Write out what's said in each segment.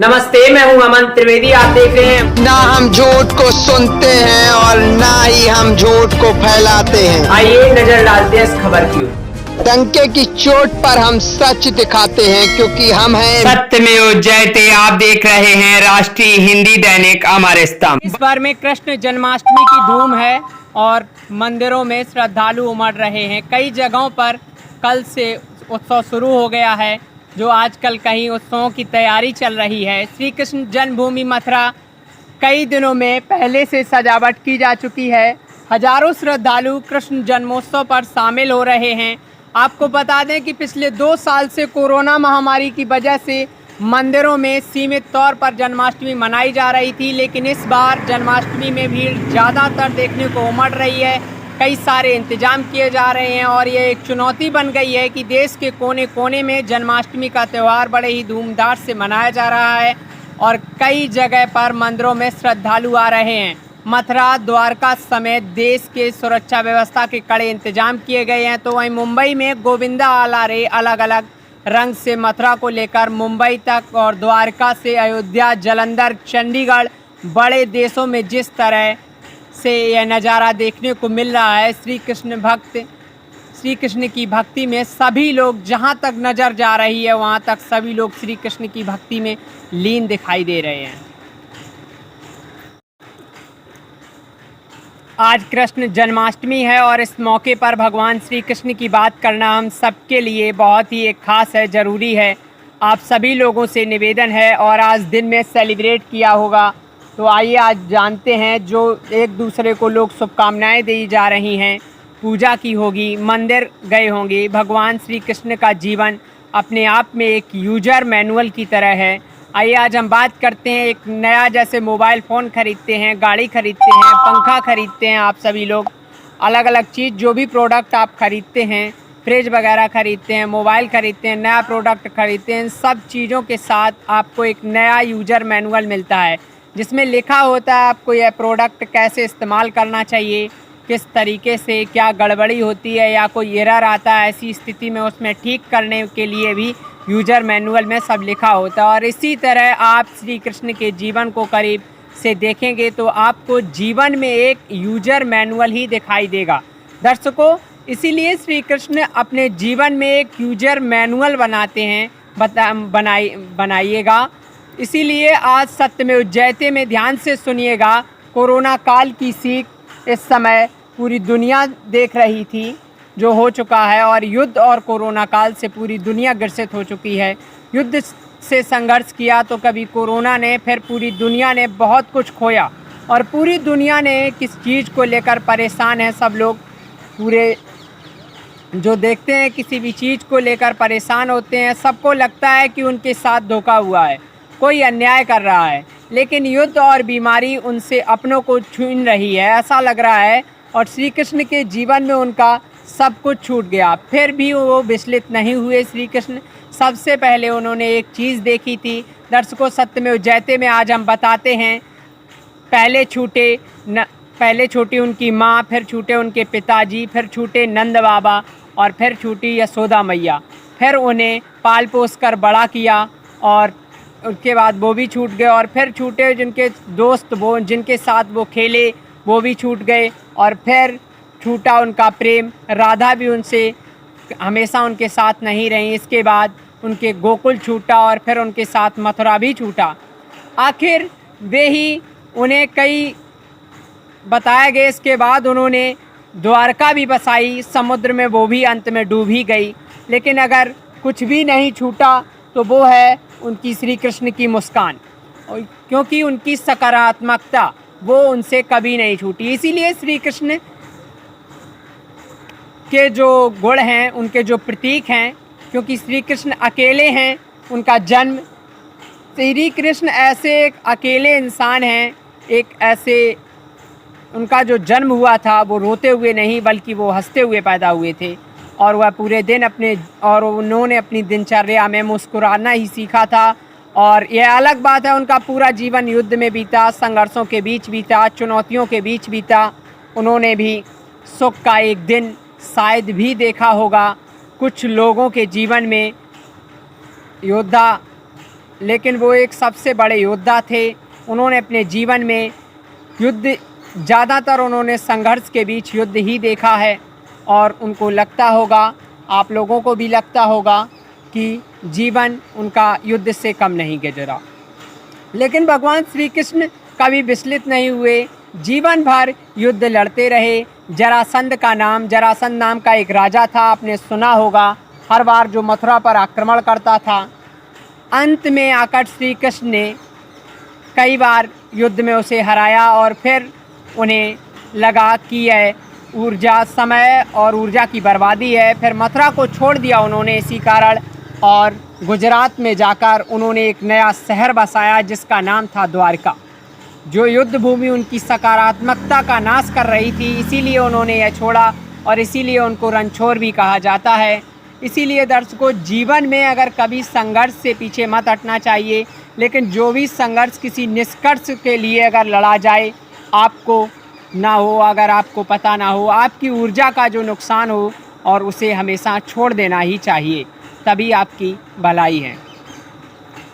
नमस्ते, मैं हूं अमन त्रिवेदी। आप देख रहे हैं। ना हम झूठ को सुनते हैं और ना ही हम झूठ को फैलाते हैं। आइए नजर डालते हैं इस खबर की ओर। डंके की चोट पर हम सच दिखाते हैं क्योंकि हम हैं सत्यमेव जयते। आप देख रहे हैं राष्ट्रीय हिंदी दैनिक अमर स्तंभ। इस बार में कृष्ण जन्माष्टमी की धूम है और मंदिरों में श्रद्धालु उमड़ रहे हैं। कई जगहों पर कल से उत्सव शुरू हो गया है, जो आजकल कहीं उत्सवों की तैयारी चल रही है। श्री कृष्ण जन्मभूमि मथुरा कई दिनों में पहले से सजावट की जा चुकी है। हजारों श्रद्धालु कृष्ण जन्मोत्सव पर शामिल हो रहे हैं। आपको बता दें कि पिछले 2 साल से कोरोना महामारी की वजह से मंदिरों में सीमित तौर पर जन्माष्टमी मनाई जा रही थी, लेकिन इस बार जन्माष्टमी में भीड़ ज़्यादातर देखने को उमड़ रही है। कई सारे इंतजाम किए जा रहे हैं और ये एक चुनौती बन गई है कि देश के कोने कोने में जन्माष्टमी का त्यौहार बड़े ही धूमधाम से मनाया जा रहा है और कई जगह पर मंदिरों में श्रद्धालु आ रहे हैं। मथुरा, द्वारका समेत देश के सुरक्षा व्यवस्था के कड़े इंतजाम किए गए हैं। तो वहीं मुंबई में गोविंदा आलारे अलग अलग रंग से मथुरा को लेकर मुंबई तक और द्वारका से अयोध्या, जालंधर, चंडीगढ़, बड़े देशों में जिस तरह से यह नज़ारा देखने को मिल रहा है, श्री कृष्ण की भक्ति में सभी लोग, जहां तक नज़र जा रही है वहां तक सभी लोग श्री कृष्ण की भक्ति में लीन दिखाई दे रहे हैं। आज कृष्ण जन्माष्टमी है और इस मौके पर भगवान श्री कृष्ण की बात करना हम सबके लिए बहुत ही एक खास है, ज़रूरी है। आप सभी लोगों से निवेदन है और आज दिन में सेलिब्रेट किया होगा, तो आइए आज जानते हैं। जो एक दूसरे को लोग शुभकामनाएं दी जा रही हैं, पूजा की होगी, मंदिर गए होंगे। भगवान श्री कृष्ण का जीवन अपने आप में एक यूजर मैनुअल की तरह है। आइए आज हम बात करते हैं। एक नया जैसे मोबाइल फ़ोन ख़रीदते हैं, गाड़ी ख़रीदते हैं, पंखा ख़रीदते हैं, आप सभी लोग अलग अलग चीज़, जो भी प्रोडक्ट आप ख़रीदते हैं, फ्रिज वगैरह ख़रीदते हैं, मोबाइल ख़रीदते हैं, नया प्रोडक्ट ख़रीदते हैं, सब चीज़ों के साथ आपको एक नया यूजर मैनुअल मिलता है जिसमें लिखा होता है आपको यह प्रोडक्ट कैसे इस्तेमाल करना चाहिए, किस तरीके से, क्या गड़बड़ी होती है या कोई एरर आता है, ऐसी स्थिति में उसमें ठीक करने के लिए भी यूजर मैनुअल में सब लिखा होता है। और इसी तरह आप श्री कृष्ण के जीवन को करीब से देखेंगे तो आपको जीवन में एक यूजर मैनुअल ही दिखाई देगा। दर्शकों, इसीलिए श्री कृष्ण अपने जीवन में एक यूजर मैनुअल बनाते हैं, बनाइएगा। इसीलिए आज सत्यमेव जयते में ध्यान से सुनिएगा। कोरोना काल की सीख इस समय पूरी दुनिया देख रही थी, जो हो चुका है, और युद्ध और कोरोना काल से पूरी दुनिया ग्रसित हो चुकी है। युद्ध से संघर्ष किया तो कभी कोरोना ने, फिर पूरी दुनिया ने बहुत कुछ खोया और पूरी दुनिया ने किस चीज़ को लेकर परेशान है। सब लोग पूरे जो देखते हैं किसी भी चीज़ को लेकर परेशान होते हैं। सबको लगता है कि उनके साथ धोखा हुआ है, कोई अन्याय कर रहा है, लेकिन युद्ध और बीमारी उनसे अपनों को छीन रही है, ऐसा लग रहा है। और श्री कृष्ण के जीवन में उनका सब कुछ छूट गया, फिर भी वो विचलित नहीं हुए। श्री कृष्ण सबसे पहले उन्होंने एक चीज़ देखी थी। दर्शकों, सत्यमेव जयते में आज हम बताते हैं। पहले छूटी उनकी माँ, फिर छूटे उनके पिताजी, फिर छूटे नंद बाबा और फिर छूटी यशोदा मैया। फिर उन्हें पाल पोस कर बड़ा किया और उसके बाद वो भी छूट गए और फिर छूटे जिनके दोस्त, वो जिनके साथ वो खेले, वो भी छूट गए और फिर छूटा उनका प्रेम। राधा भी उनसे हमेशा उनके साथ नहीं रही। इसके बाद उनके गोकुल छूटा और फिर उनके साथ मथुरा भी छूटा। आखिर वे ही उन्हें कई बताया गया। इसके बाद उन्होंने द्वारका भी बसाई, समुद्र में वो भी अंत में डूब ही गई। लेकिन अगर कुछ भी नहीं छूटा तो वो है उनकी श्री कृष्ण की मुस्कान, क्योंकि उनकी सकारात्मकता वो उनसे कभी नहीं छूटी। इसीलिए श्री कृष्ण के जो गुण हैं, उनके जो प्रतीक हैं, क्योंकि श्री कृष्ण अकेले हैं, उनका जन्म, श्री कृष्ण ऐसे एक अकेले इंसान हैं, एक ऐसे उनका जो जन्म हुआ था वो रोते हुए नहीं बल्कि वो हंसते हुए पैदा हुए थे। और वह पूरे दिन उन्होंने अपनी दिनचर्या में मुस्कुराना ही सीखा था। और यह अलग बात है, उनका पूरा जीवन युद्ध में बीता, संघर्षों के बीच बीता, चुनौतियों के बीच बीता। उन्होंने भी सुख का एक दिन शायद भी देखा होगा। कुछ लोगों के जीवन में योद्धा लेकिन वो एक सबसे बड़े योद्धा थे। उन्होंने अपने जीवन में युद्ध, ज़्यादातर उन्होंने संघर्ष के बीच युद्ध ही देखा है और उनको लगता होगा, आप लोगों को भी लगता होगा कि जीवन उनका युद्ध से कम नहीं गुजरा। लेकिन भगवान श्री कृष्ण कभी विचलित नहीं हुए, जीवन भर युद्ध लड़ते रहे। जरासंध नाम का एक राजा था, आपने सुना होगा, हर बार जो मथुरा पर आक्रमण करता था। अंत में आकर श्री कृष्ण ने कई बार युद्ध में उसे हराया और फिर उन्हें लगा कि यह ऊर्जा, समय और ऊर्जा की बर्बादी है। फिर मथुरा को छोड़ दिया उन्होंने इसी कारण, और गुजरात में जाकर उन्होंने एक नया शहर बसाया जिसका नाम था द्वारका। जो युद्ध भूमि उनकी सकारात्मकता का नाश कर रही थी, इसीलिए उन्होंने यह छोड़ा और इसीलिए उनको रणछोड़ भी कहा जाता है। इसीलिए दर्शकों, जीवन में अगर कभी संघर्ष से पीछे मत हटना चाहिए, लेकिन जो भी संघर्ष किसी निष्कर्ष के लिए अगर लड़ा जाए, आपको ना हो, अगर आपको पता ना हो, आपकी ऊर्जा का जो नुकसान हो, और उसे हमेशा छोड़ देना ही चाहिए, तभी आपकी भलाई है।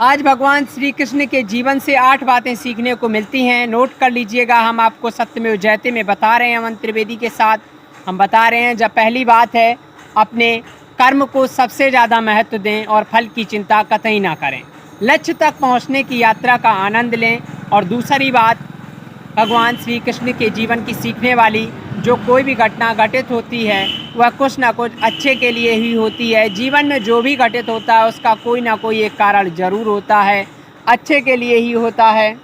आज भगवान श्री कृष्ण के जीवन से 8 बातें सीखने को मिलती हैं। नोट कर लीजिएगा, हम आपको सत्यमेव जयते में बता रहे हैं, अमन त्रिवेदी के साथ हम बता रहे हैं। जब पहली बात है, अपने कर्म को सबसे ज़्यादा महत्व दें और फल की चिंता कतई ना करें। लक्ष्य तक पहुंचने की यात्रा का आनंद लें। और दूसरी बात, भगवान श्री कृष्ण के जीवन की सीखने वाली जो कोई भी घटना घटित होती है, वह कुछ ना कुछ अच्छे के लिए ही होती है। जीवन में जो भी घटित होता है उसका कोई ना कोई एक कारण ज़रूर होता है, अच्छे के लिए ही होता है।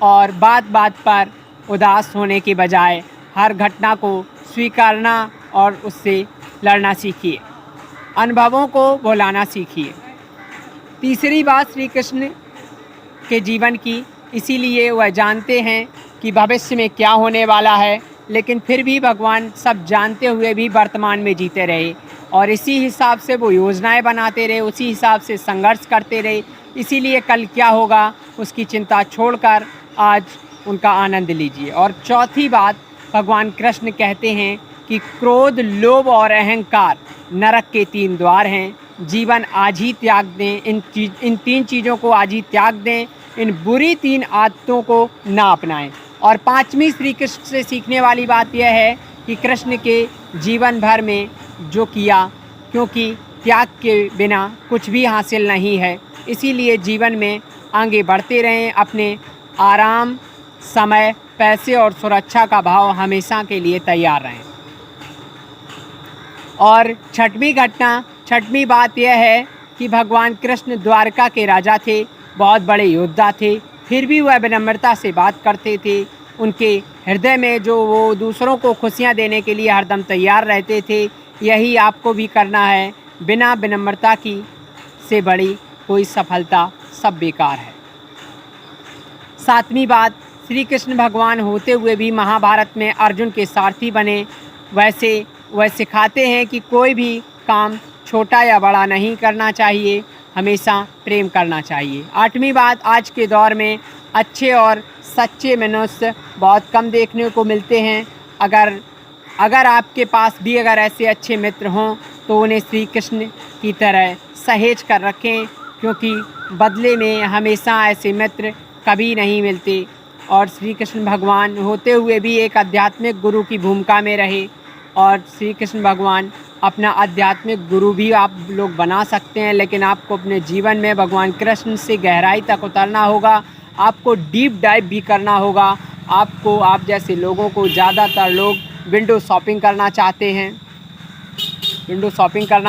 और बात बात पर उदास होने के बजाय हर घटना को स्वीकारना और उससे लड़ना सीखिए, अनुभवों को भुलाना सीखिए। तीसरी बात श्री कृष्ण के जीवन की, इसीलिए वह जानते हैं कि भविष्य में क्या होने वाला है, लेकिन फिर भी भगवान सब जानते हुए भी वर्तमान में जीते रहे और इसी हिसाब से वो योजनाएं बनाते रहे, उसी हिसाब से संघर्ष करते रहे। इसीलिए कल क्या होगा उसकी चिंता छोड़कर आज उनका आनंद लीजिए। और चौथी बात, भगवान कृष्ण कहते हैं कि क्रोध, लोभ और अहंकार नरक के 3 द्वार हैं। जीवन आज ही त्याग दें, इन 3 चीज़ों को आज ही त्याग दें, इन बुरी 3 आदतों को ना अपनाएं। और 5वीं श्री कृष्ण से सीखने वाली बात यह है कि कृष्ण के जीवन भर में जो किया, क्योंकि त्याग के बिना कुछ भी हासिल नहीं है, इसीलिए जीवन में आगे बढ़ते रहें। अपने आराम, समय, पैसे और सुरक्षा का भाव हमेशा के लिए तैयार रहें। और छठवीं बात यह है कि भगवान कृष्ण द्वारका के राजा थे, बहुत बड़े योद्धा थे, फिर भी वह विनम्रता से बात करते थे। उनके हृदय में जो वो दूसरों को खुशियाँ देने के लिए हरदम तैयार रहते थे। यही आपको भी करना है। बिना विनम्रता की से बड़ी कोई सफलता सब बेकार है। 7वीं बात, श्री कृष्ण भगवान होते हुए भी महाभारत में अर्जुन के सारथी बने, वैसे वह सिखाते हैं कि कोई भी काम छोटा या बड़ा नहीं करना चाहिए, हमेशा प्रेम करना चाहिए। 8वीं बात, आज के दौर में अच्छे और सच्चे मनुष्य बहुत कम देखने को मिलते हैं। अगर आपके पास भी अगर ऐसे अच्छे मित्र हों तो उन्हें श्री कृष्ण की तरह सहेज कर रखें, क्योंकि बदले में हमेशा ऐसे मित्र कभी नहीं मिलते। और श्री कृष्ण भगवान होते हुए भी एक आध्यात्मिक गुरु की भूमिका में रहे, और श्री कृष्ण भगवान अपना आध्यात्मिक गुरु भी आप लोग बना सकते हैं, लेकिन आपको अपने जीवन में भगवान कृष्ण से गहराई तक उतरना होगा, आपको डीप डाइव भी करना होगा। आप जैसे लोगों को, ज़्यादातर लोग विंडो शॉपिंग करना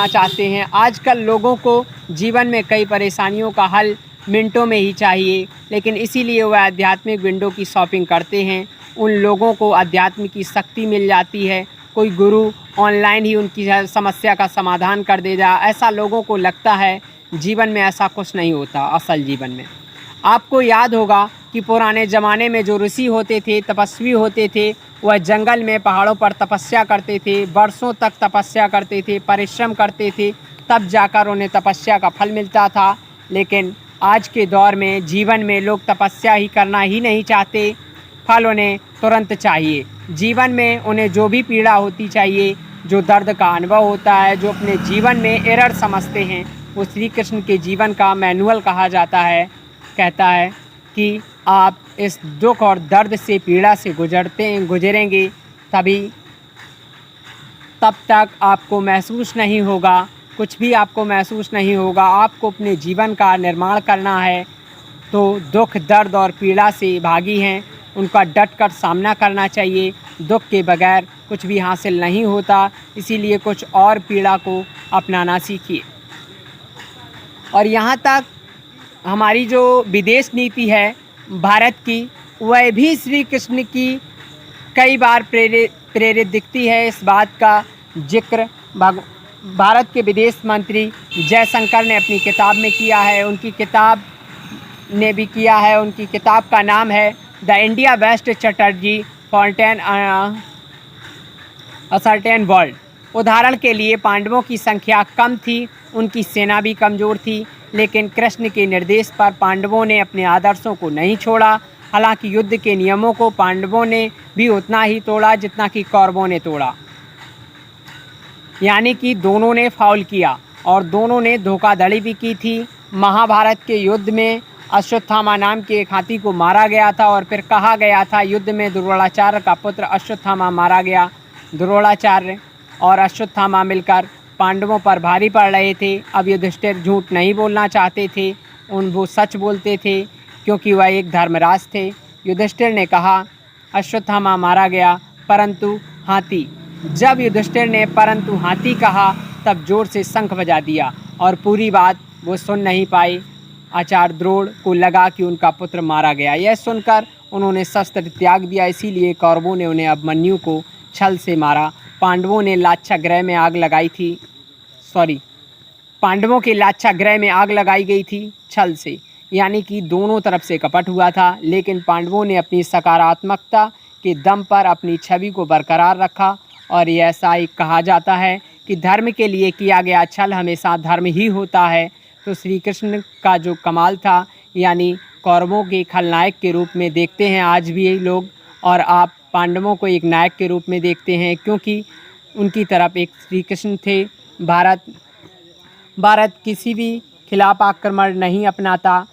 चाहते हैं। आजकल लोगों को जीवन में कई परेशानियों का हल मिनटों में ही चाहिए, लेकिन इसीलिए वह आध्यात्मिक विंडो की शॉपिंग करते हैं। उन लोगों को अध्यात्म की शक्ति मिल जाती है, कोई गुरु ऑनलाइन ही उनकी समस्या का समाधान कर देगा। ऐसा लोगों को लगता है, जीवन में ऐसा कुछ नहीं होता। असल जीवन में आपको याद होगा कि पुराने ज़माने में जो ऋषि होते थे, तपस्वी होते थे, वह जंगल में, पहाड़ों पर तपस्या करते थे, वर्षों तक तपस्या करते थे, परिश्रम करते थे, तब जाकर उन्हें तपस्या का फल मिलता था। लेकिन आज के दौर में, जीवन में लोग तपस्या ही करना ही नहीं चाहते, फल उन्हें तुरंत चाहिए। जीवन में उन्हें जो भी पीड़ा होती चाहिए, जो दर्द का अनुभव होता है, जो अपने जीवन में एरर समझते हैं, वो श्री कृष्ण के जीवन का मैनुअल कहा जाता है। कहता है कि आप इस दुख और दर्द से, पीड़ा से गुजरेंगे तब तक आपको महसूस नहीं होगा, कुछ भी आपको महसूस नहीं होगा। आपको अपने जीवन का निर्माण करना है तो दुख, दर्द और पीड़ा से भागी हैं, उनका डट कर सामना करना चाहिए। दुख के बगैर कुछ भी हासिल नहीं होता, इसीलिए कुछ और पीड़ा को अपनाना सीखिए। और यहाँ तक हमारी जो विदेश नीति है भारत की, वह भी श्री कृष्ण की कई बार प्रेरित दिखती है। इस बात का जिक्र भारत के विदेश मंत्री जयशंकर ने अपनी किताब में किया है, उनकी किताब ने भी किया है। उनकी किताब का नाम है the India west Chatterjee fountain a certain world. उदाहरण के लिए पांडवों की संख्या कम थी, उनकी सेना भी कमज़ोर थी, लेकिन कृष्ण के निर्देश पर पांडवों ने अपने आदर्शों को नहीं छोड़ा। हालांकि युद्ध के नियमों को पांडवों ने भी उतना ही तोड़ा जितना कि कौरवों ने तोड़ा, यानी कि दोनों ने फाउल किया और दोनों ने धोखाधड़ी भी की थी। महाभारत के युद्ध में अश्वत्थामा नाम के एक हाथी को मारा गया था और फिर कहा गया था युद्ध में द्रोणाचार्य का पुत्र अश्वत्थामा मारा गया। द्रोणाचार्य और अश्वत्थामा मिलकर पांडवों पर भारी पड़ रहे थे। अब युधिष्ठिर झूठ नहीं बोलना चाहते थे, वो सच बोलते थे क्योंकि वह एक धर्मराज थे। युधिष्ठिर ने कहा अश्वत्थामा मारा गया परंतु हाथी। जब युधिष्ठिर ने परंतु हाथी कहा तब जोर से शंख बजा दिया और पूरी बात वो सुन नहीं पाए। आचार्य द्रोण को लगा कि उनका पुत्र मारा गया। यह सुनकर उन्होंने शस्त्र त्याग दिया, इसीलिए कौरवों ने उन्हें अभिमन्यु को छल से मारा। पांडवों के लाक्षागृह में आग लगाई गई थी छल से, यानी कि दोनों तरफ से कपट हुआ था। लेकिन पांडवों ने अपनी सकारात्मकता के दम पर अपनी छवि को बरकरार रखा और ये ऐसा ही कहा जाता है कि धर्म के लिए किया गया छल हमेशा धर्म ही होता है। तो श्री कृष्ण का जो कमाल था, यानी कौरवों के खलनायक के रूप में देखते हैं आज भी यही लोग, और आप पांडवों को एक नायक के रूप में देखते हैं क्योंकि उनकी तरफ एक श्री कृष्ण थे। भारत किसी भी खिलाफ आक्रमण नहीं अपनाता।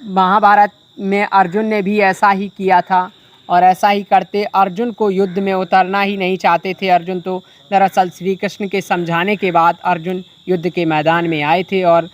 महाभारत में अर्जुन ने भी ऐसा ही किया था और ऐसा ही करते। अर्जुन को युद्ध में उतरना ही नहीं चाहते थे। अर्जुन तो दरअसल श्री कृष्ण के समझाने के बाद अर्जुन युद्ध के मैदान में आए थे। और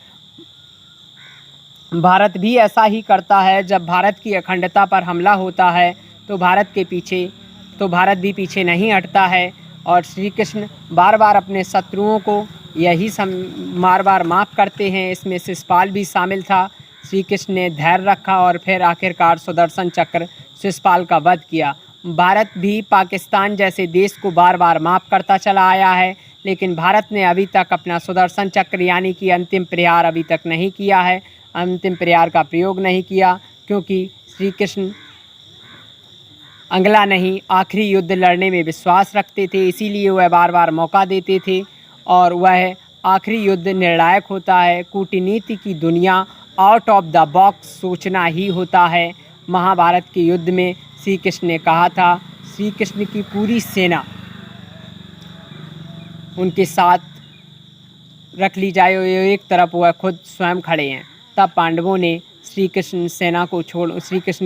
भारत भी ऐसा ही करता है। जब भारत की अखंडता पर हमला होता है तो भारत भी पीछे नहीं हटता है। और श्री कृष्ण बार बार अपने शत्रुओं को यही बार बार माफ़ करते हैं। इसमें शिशुपाल भी शामिल था। श्री कृष्ण ने धैर्य रखा और फिर आखिरकार सुदर्शन चक्र शिशुपाल का वध किया। भारत भी पाकिस्तान जैसे देश को बार बार माफ़ करता चला आया है, लेकिन भारत ने अभी तक अपना सुदर्शन चक्र यानी कि अंतिम प्रहार अभी तक नहीं किया है, अंतिम प्रहार का प्रयोग नहीं किया, क्योंकि श्री कृष्ण अगला नहीं आखिरी युद्ध लड़ने में विश्वास रखते थे। इसीलिए वह बार बार मौका देते थे और वह आखिरी युद्ध निर्णायक होता है। कूटनीति की दुनिया आउट ऑफ द बॉक्स सोचना ही होता है। महाभारत के युद्ध में श्री कृष्ण ने कहा था श्री कृष्ण की पूरी सेना उनके साथ रख ली जाए, एक तरफ वह खुद स्वयं खड़े हैं। तब पांडवों ने श्री कृष्ण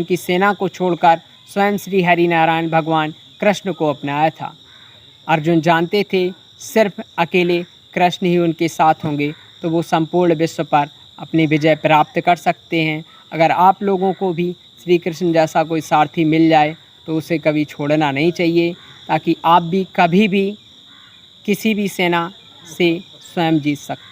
की सेना को छोड़कर स्वयं श्री हरिनारायण भगवान कृष्ण को अपनाया था। अर्जुन जानते थे सिर्फ अकेले कृष्ण ही उनके साथ होंगे तो वो संपूर्ण विश्व पर अपनी विजय प्राप्त कर सकते हैं। अगर आप लोगों को भी श्री कृष्ण जैसा कोई सारथी मिल जाए तो उसे कभी छोड़ना नहीं चाहिए, ताकि आप भी कभी भी किसी भी सेना से स्वयं जीत सकते।